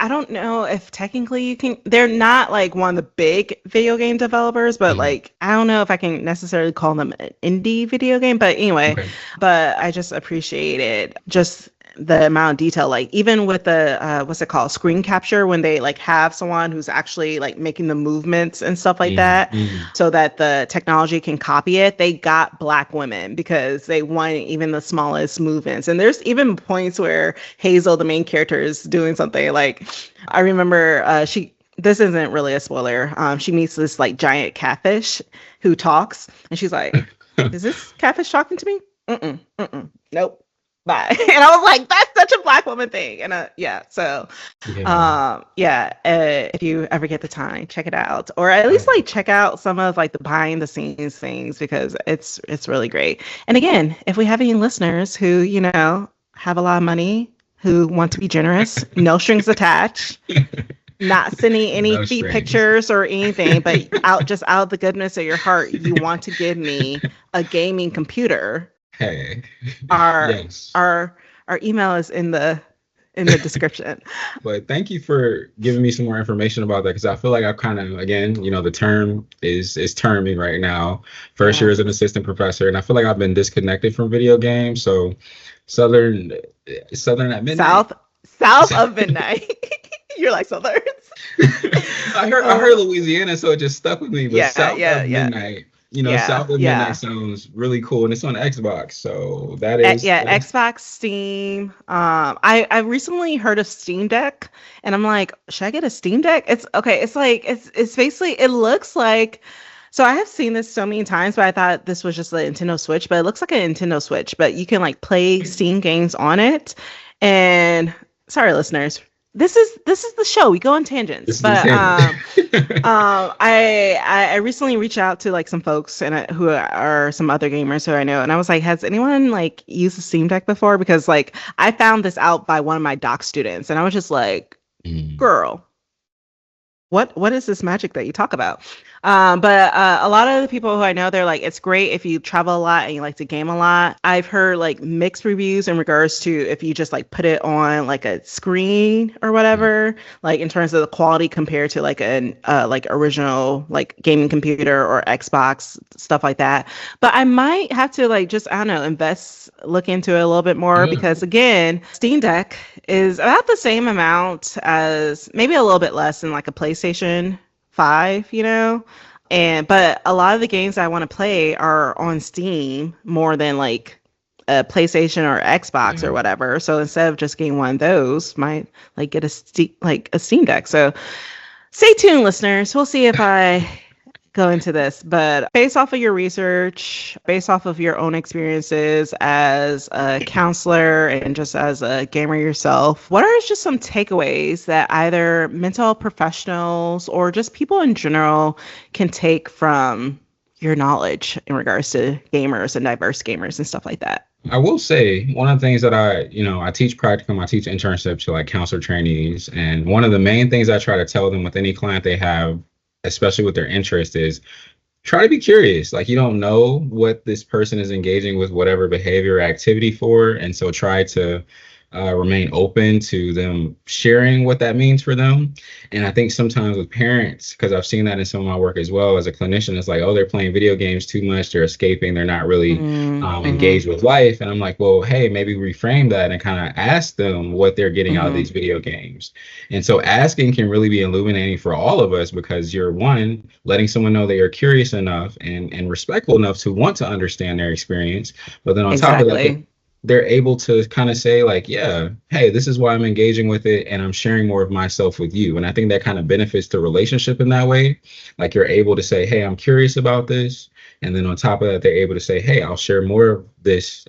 Speaker 1: don't know if technically you can, they're not like one of the big video game developers, but
Speaker 2: Mhm.
Speaker 1: like, I don't know if I can necessarily call them an indie video game, but anyway,
Speaker 2: Okay.
Speaker 1: but I just appreciated just the amount of detail, like even with the, what's it called? Screen capture when they like have someone who's actually like making the movements and stuff like
Speaker 2: Mhm.
Speaker 1: that
Speaker 2: Mhm.
Speaker 1: so that the technology can copy it. They got black women because they want even the smallest movements. And there's even points where Hazel, the main character, is doing something like I remember this isn't really a spoiler. She meets this like giant catfish who talks, and she's like, "Is this catfish talking to me? Nope, bye." And I was like, "That's such a black woman thing." And yeah, so
Speaker 2: Yeah.
Speaker 1: if you ever get the time, check it out, or at least like check out some of like the behind the scenes things because it's really great. And again, if we have any listeners who have a lot of money, who want to be generous, no strings attached, not sending any
Speaker 2: No
Speaker 1: feet
Speaker 2: strings.
Speaker 1: pictures or anything, but out of the goodness of your heart, you want to give me a gaming computer.
Speaker 2: Hey.
Speaker 1: Our
Speaker 2: Yes.
Speaker 1: our our email is in the description.
Speaker 2: But thank you for giving me some more information about that because I feel like I've kind of, again, the term is terming right now. First year
Speaker 1: Yeah.
Speaker 2: as an assistant professor, and I feel like I've been disconnected from video games. So Southern Southern at midnight.
Speaker 1: South of midnight. You're like Southern.
Speaker 2: I heard Louisiana, so it just stuck with me. But
Speaker 1: Yeah,
Speaker 2: South
Speaker 1: yeah,
Speaker 2: of
Speaker 1: yeah,
Speaker 2: midnight,
Speaker 1: yeah,
Speaker 2: South of midnight
Speaker 1: yeah.
Speaker 2: sounds really cool, and it's on Xbox. So that is
Speaker 1: Xbox, Steam. I recently heard of Steam Deck, and I'm like, should I get a Steam Deck? It's okay. It's like it's basically it looks like. So I have seen this so many times, but I thought this was just a Nintendo Switch. But it looks like a Nintendo Switch, but you can like play Steam games on it. And sorry, listeners, this is the show. We go on tangents,
Speaker 2: this is the
Speaker 1: but
Speaker 2: thing.
Speaker 1: I recently reached out to like some folks who are some other gamers who I know, and I was like, has anyone like used the Steam Deck before? Because like I found this out by one of my doc students, and I was just like,
Speaker 2: Mm.
Speaker 1: girl, what is this magic that you talk about? But a lot of the people who I know, they're like, it's great if you travel a lot and you like to game a lot. I've heard like mixed reviews in regards to if you just like put it on like a screen or whatever, like in terms of the quality compared to like an like original like gaming computer or Xbox stuff like that. But I might have to like just I don't know look into it a little bit more
Speaker 2: Yeah.
Speaker 1: because again, Steam Deck is about the same amount as maybe a little bit less than like a PlayStation 5, but a lot of the games I want to play are on Steam more than like a PlayStation or Xbox
Speaker 2: Yeah.
Speaker 1: or whatever. So instead of just getting one of those, might like get a Steam Deck. So stay tuned, listeners. We'll see if I go into this, but based off of your research, based off of your own experiences as a counselor and just as a gamer yourself, what are just some takeaways that either mental health professionals or just people in general can take from your knowledge in regards to gamers and diverse gamers and stuff like that?
Speaker 2: I will say one of the things that I teach practicum, I teach internships to like counselor trainees, and one of the main things I try to tell them with any client they have, especially with their interest, is try to be curious. Like you don't know what this person is engaging with, whatever behavior or activity for, and so try to remain open to them sharing what that means for them. And I think sometimes with parents, because I've seen that in some of my work as well as a clinician, it's like, oh, they're playing video games too much, they're escaping, they're not really
Speaker 1: Mm-hmm.
Speaker 2: engaged with life. And I'm like, well, hey, maybe reframe that and kind of ask them what they're getting out of
Speaker 1: Mm-hmm.
Speaker 2: these video games. And so asking can really be illuminating for all of us because you're one, letting someone know that you're curious enough and respectful enough to want to understand their experience. But then on top of that,
Speaker 1: Exactly.
Speaker 2: they're able to kind of say like, yeah, hey, this is why I'm engaging with it and I'm sharing more of myself with you. And I think that kind of benefits the relationship in that way. Like you're able to say, hey, I'm curious about this. And then on top of that, they're able to say, hey, I'll share more of this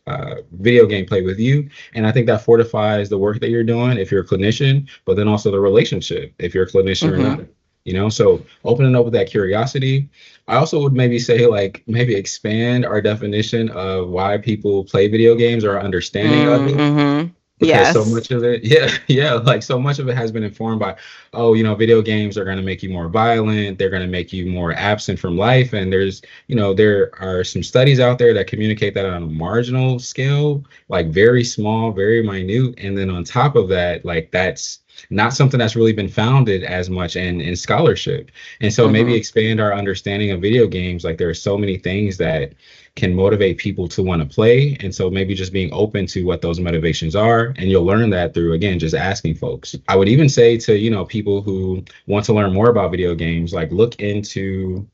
Speaker 2: video gameplay with you. And I think that fortifies the work that you're doing if you're a clinician, but then also the relationship if you're a clinician or
Speaker 1: Mm-hmm.
Speaker 2: not. So opening up with that curiosity. I also would maybe say like maybe expand our definition of why people play video games or our understanding of it.
Speaker 1: Mm-hmm.
Speaker 2: because so
Speaker 1: Yes.
Speaker 2: much of it, yeah, like so much of it has been informed by, oh, video games are going to make you more violent, they're going to make you more absent from life. And there are some studies out there that communicate that on a marginal scale, like very small, very minute. And then on top of that, like that's not something that's really been founded as much in scholarship. And so maybe
Speaker 1: Mm-hmm.
Speaker 2: expand our understanding of video games. Like there are so many things that can motivate people to want to play. And so maybe just being open to what those motivations are. And you'll learn that through, again, just asking folks. I would even say to, people who want to learn more about video games, like look into,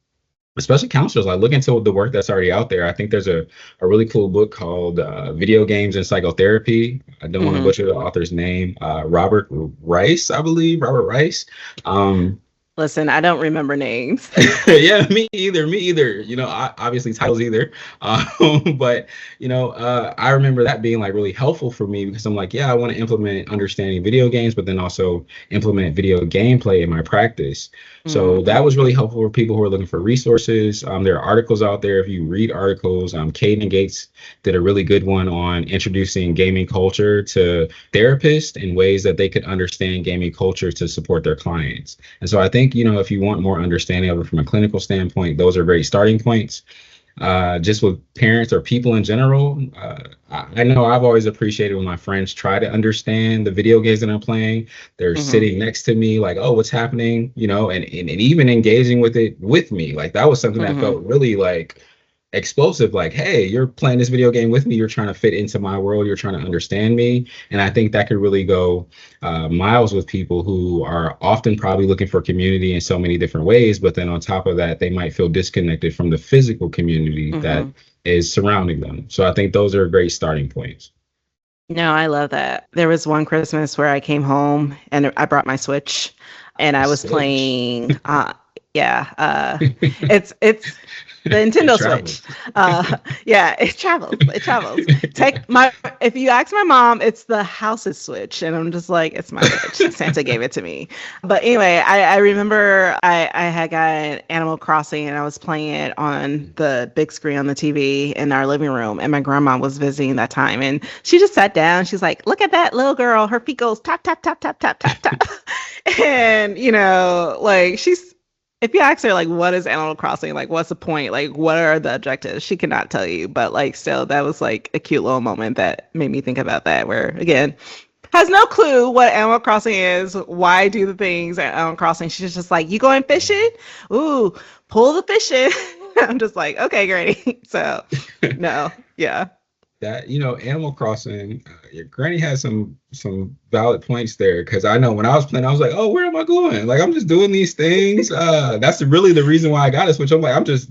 Speaker 2: especially counselors, like look into the work that's already out there. I think there's a really cool book called Video Games and Psychotherapy. I don't want to
Speaker 1: Mm-hmm.
Speaker 2: butcher the author's name. Robert Rice, I believe. Robert Rice. Um,
Speaker 1: Listen, I don't remember names.
Speaker 2: yeah, me either. Me either. Obviously titles either. But I remember that being like really helpful for me because I'm like, yeah, I want to implement understanding video games, but then also implement video gameplay in my practice. So
Speaker 1: Mm-hmm.
Speaker 2: that was really helpful for people who are looking for resources. There are articles out there if you read articles. Caden Gates did a really good one on introducing gaming culture to therapists in ways that they could understand gaming culture to support their clients. And so I think, if you want more understanding of it from a clinical standpoint, those are great starting points. Just with parents or people in general, I know I've always appreciated when my friends try to understand the video games that I'm playing. They're
Speaker 1: Mm-hmm.
Speaker 2: sitting next to me, like, oh, what's happening? And even engaging with it with me. Like that was something that
Speaker 1: Mm-hmm.
Speaker 2: felt really like explosive, like, hey, you're playing this video game with me, you're trying to fit into my world, you're trying to understand me. And I think that could really go miles with people who are often probably looking for community in so many different ways, but then on top of that they might feel disconnected from the physical community that
Speaker 1: Mm-hmm.
Speaker 2: is surrounding them. So I think those are great starting points.
Speaker 1: No, I love that. There was one Christmas where I came home and I brought my Switch and
Speaker 2: A
Speaker 1: I was
Speaker 2: switch.
Speaker 1: playing yeah, it's the
Speaker 2: It
Speaker 1: Nintendo Switch.
Speaker 2: travels.
Speaker 1: Yeah, it travels. It travels. Take my If you ask my mom, it's the house's Switch, and I'm just like, it's my Switch. Santa gave it to me. But anyway, I remember I had got Animal Crossing and I was playing it on the big screen on the TV in our living room, and my grandma was visiting that time, and she just sat down. She's like, "Look at that little girl. Her feet goes tap tap tap tap tap tap tap," and like she's if you ask her like what is Animal Crossing, like what's the point, like what are the objectives, she cannot tell you. But like still, that was like a cute little moment that made me think about that. Where again, has no clue what Animal Crossing is, why do the things at Animal Crossing. She's just like, you going fishing? Ooh, pull the fish in. I'm just like, okay, great. So no, yeah.
Speaker 2: That Animal Crossing, your granny has some valid points there because I know when I was playing, I was like, oh, where am I going? Like I'm just doing these things. That's really the reason why I got it. Which I'm like, I'm just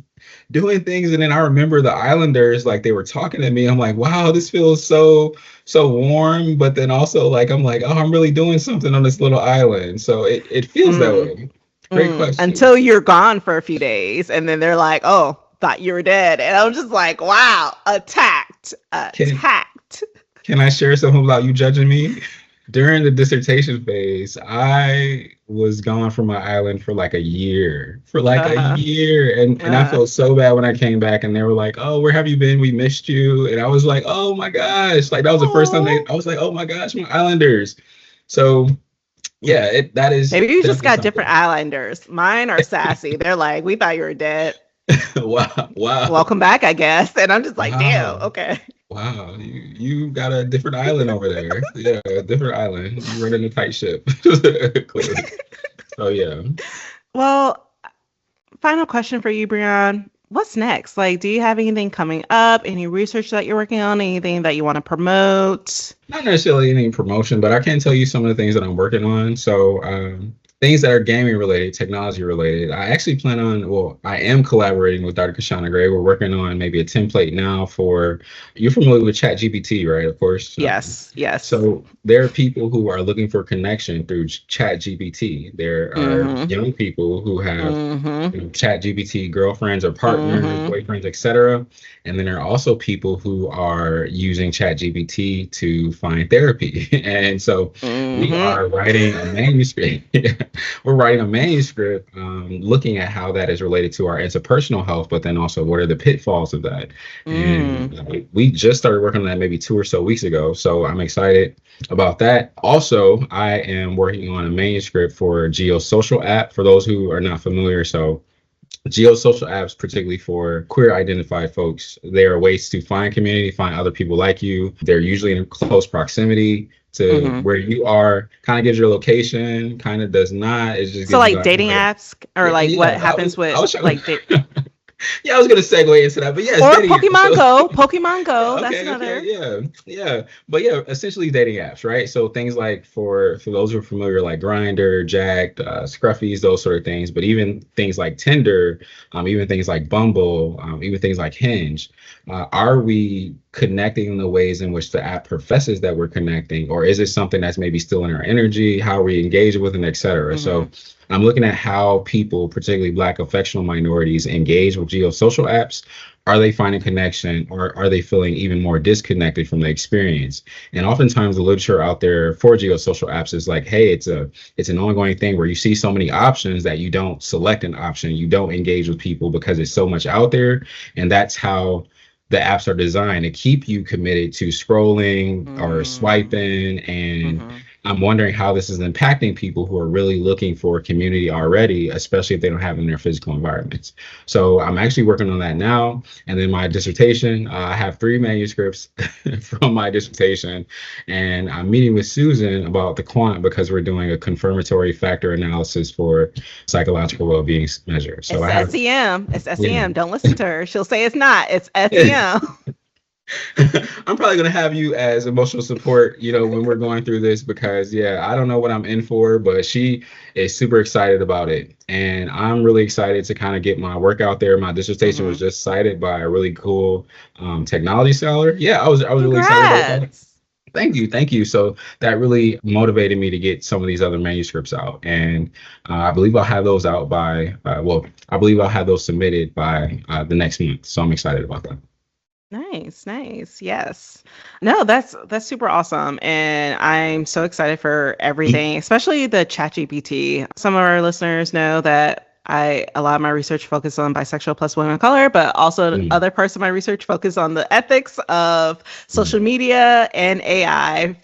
Speaker 2: doing things, and then I remember the Islanders, like they were talking to me. I'm like, wow, this feels so warm, but then also like I'm like, oh, I'm really doing something on this little island. So it feels that
Speaker 1: Mm.
Speaker 2: way. Great question.
Speaker 1: Until you're gone for a few days, and then they're like, "Oh, thought you were dead," and I'm just like, "Wow, attacked,
Speaker 2: Can
Speaker 1: attacked."
Speaker 2: can I share something about you judging me? During the dissertation phase, I was gone from my island for like a year,
Speaker 1: Uh
Speaker 2: and I
Speaker 1: huh.
Speaker 2: felt so bad when I came back, and they were like, "Oh, where have you been? We missed you." And I was like, "Oh my gosh!" Like that was the first time
Speaker 1: Oh,
Speaker 2: I was like, "Oh my gosh, my Islanders." So yeah, that is
Speaker 1: maybe you just
Speaker 2: definitely
Speaker 1: got different
Speaker 2: something.
Speaker 1: islanders. Mine are sassy. They're like, "We thought you were dead.
Speaker 2: Wow, wow,
Speaker 1: Welcome back, I guess." And I'm just like, "Damn,
Speaker 2: wow.
Speaker 1: okay."
Speaker 2: Wow, you got a different island over there. Yeah, a different island. You running a tight ship, clearly. So yeah.
Speaker 1: Well, final question for you, Breon. What's next? Like, do you have anything coming up? Any research that you're working on? Anything that you want to promote?
Speaker 2: Not necessarily any promotion, but I can tell you some of the things that I'm working on. So, things that are gaming related, technology related. I actually plan on, well, I am collaborating with Dr. Kashana Gray. We're working on maybe a template now for, you're familiar with ChatGPT, right? Of course.
Speaker 1: Yes, yes.
Speaker 2: So there are people who are looking for connection through ChatGPT. There are
Speaker 1: Mm-hmm.
Speaker 2: young people who have
Speaker 1: Mm-hmm.
Speaker 2: ChatGPT girlfriends or partners,
Speaker 1: Mm-hmm.
Speaker 2: boyfriends, etc. And then there are also people who are using ChatGPT to find therapy. And so we
Speaker 1: Mm-hmm.
Speaker 2: are writing a manuscript. we're writing a manuscript, looking at how that is related to our interpersonal health, but then also what are the pitfalls of that. And we just started working on that maybe 2 or so weeks ago. So I'm excited about that. Also, I am working on a manuscript for a geosocial app for those who are not familiar. So geosocial apps, particularly for queer identified folks, they are ways to find community, find other people like you. They're usually in close proximity to where you are, kind of gives your location, kind of does not. It just
Speaker 1: so
Speaker 2: gives you
Speaker 1: like dating apps or like what happens with like
Speaker 2: yeah, I was gonna segue into that, but yeah,
Speaker 1: or Pokemon Go. Pokemon Go. That's another.
Speaker 2: Yeah. But yeah, essentially dating apps, right? So things like for those who are familiar, like Grindr, Jacked, Scruffy's, those sort of things. But even things like Tinder, even things like Bumble, even things like Hinge. Are we connecting in the ways in which the app professes that we're connecting, or is it something that's maybe still in our energy? How are we engaging with it, et cetera? So I'm looking at how people, particularly Black affectional minorities, engage with geosocial apps. Are they finding connection, or are they feeling even more disconnected from the experience? And oftentimes the literature out there for geosocial apps is like, hey, it's an ongoing thing where you see so many options that you don't select an option, you don't engage with people because it's so much out there. And that's how the apps are designed to keep you committed to scrolling or swiping. And I'm wondering how this is impacting people who are really looking for a community already, especially if they don't have it in their physical environments. So I'm actually working on that now. And then my dissertation, I have 3 manuscripts from my dissertation. And I'm meeting with Susan about the quant because we're doing a confirmatory factor analysis for psychological well-being measures. So
Speaker 1: it's SEM. It's SEM. Yeah. Don't listen to her. She'll say it's not. It's SEM.
Speaker 2: I'm probably going to have you as emotional support, when we're going through this, because I don't know what I'm in for, but she is super excited about it. And I'm really excited to kind of get my work out there. My dissertation was just cited by a really cool technology scholar. Yeah, I was really excited about that. Thank you. So that really motivated me to get some of these other manuscripts out. And I believe I'll have those out by, I believe I'll have those submitted by the next month. So I'm excited about that.
Speaker 1: Nice. Yes. No, that's super awesome. And I'm so excited for everything, especially the ChatGPT. Some of our listeners know that a lot of my research focus on bisexual plus women of color, but also other parts of my research focus on the ethics of social media and AI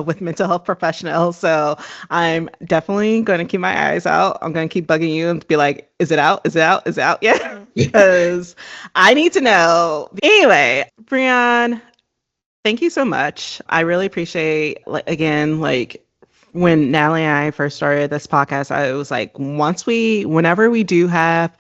Speaker 1: with mental health professionals. So I'm definitely going to keep my eyes out. I'm going to keep bugging you and be like, is it out? Is it out? Is it out yet? Because I need to know. Anyway, Breon, thank you so much. I really appreciate, when Natalie and I first started this podcast, I was like, whenever we do have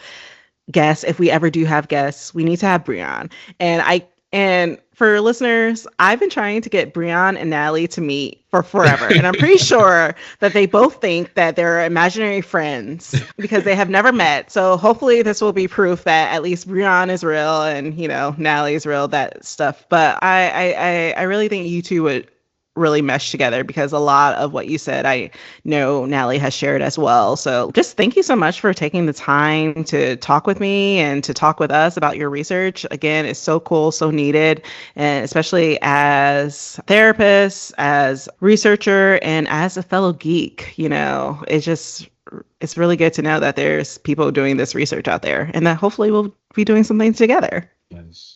Speaker 1: guests, if we ever do have guests, we need to have Breon. And for listeners, I've been trying to get Breon and Natalie to meet for forever. And I'm pretty sure that they both think that they're imaginary friends because they have never met. So hopefully this will be proof that at least Breon is real and, Natalie is real, that stuff. But I really think you two would really mesh together because a lot of what you said, I know Natalie has shared as well. So just thank you so much for taking the time to talk with me and to talk with us about your research. Again, it's so cool, so needed. And especially as therapist, as researcher, and as a fellow geek, it's really good to know that there's people doing this research out there and that hopefully we'll be doing something together.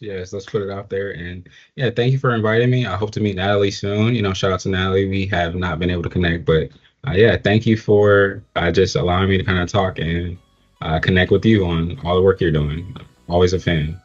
Speaker 2: Yes, let's put it out there. And thank you for inviting me. I hope to meet Natalie soon. Shout out to Natalie. We have not been able to connect, but thank you for just allowing me to kind of talk and connect with you on all the work you're doing. Always a fan.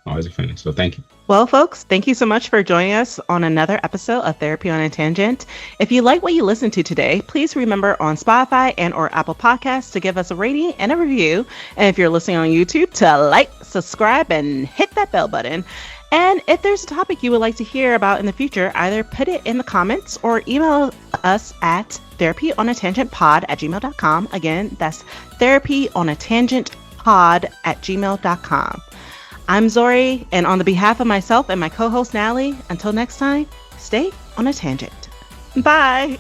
Speaker 2: So thank you.
Speaker 1: Well, folks, thank you so much for joining us on another episode of Therapy on a Tangent. If you like what you listened to today, please remember on Spotify and or Apple Podcasts to give us a rating and a review. And if you're listening on YouTube, to like, subscribe, and hit that bell button. And if there's a topic you would like to hear about in the future, either put it in the comments or email us at therapyonatangentpod@gmail.com. Again, that's therapyonatangentpod@gmail.com. I'm Zori, and on the behalf of myself and my co-host Natalie, until next time, stay on a tangent. Bye.